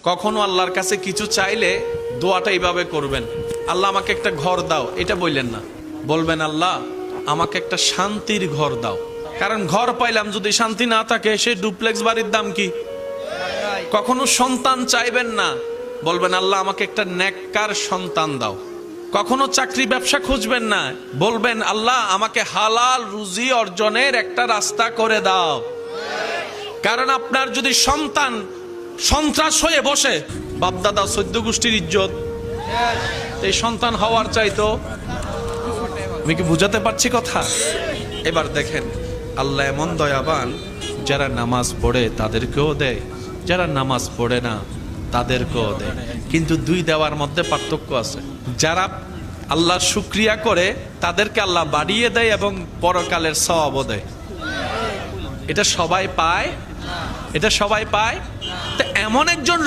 কখনো আল্লাহর কাছে কিছু চাইলে দোয়াটা এইভাবে করবেন, আল্লাহ আমাকে একটা ঘর দাও, এটা বললেন না। বলবেন আল্লাহ আমাকে একটা শান্তির ঘর দাও। কারণ ঘর পাইলাম যদি শান্তি না থাকে, সে ডুপ্লেক্স বাড়ির দাম কি? কখনো সন্তান চাইবেন না, বলবেন আল্লাহ আমাকে একটা নেককার সন্তান দাও। কখনো চাকরি ব্যবসা খুঁজবেন না, বলবেন আল্লাহ আমাকে হালাল রুজি অর্জনের একটা রাস্তা করে দাও। কারণ আপনার যদি সন্তান সন্ত্রাস হয়ে বসে, বাপদাদা 14 গোষ্ঠীর ইজ্জত, এই সন্তান হওয়ার চাইতো। আমি কি বুঝাতে পারছি কথা? এবার দেখেন আল্লাহ এমন দয়াবান, যারা নামাজ পড়ে তাদেরকেও দেয়, যারা নামাজ পড়ে না তাদেরকেও দেয়। কিন্তু দুই দেওয়ার মধ্যে পার্থক্য আছে। যারা আল্লাহর শুকরিয়া করে তাদেরকে আল্লাহ বাড়িয়ে দেয় এবং পরকালের সওয়াবও দেয়। এটা সবাই পায়? এটা সবাই পায়? তো এমন একজন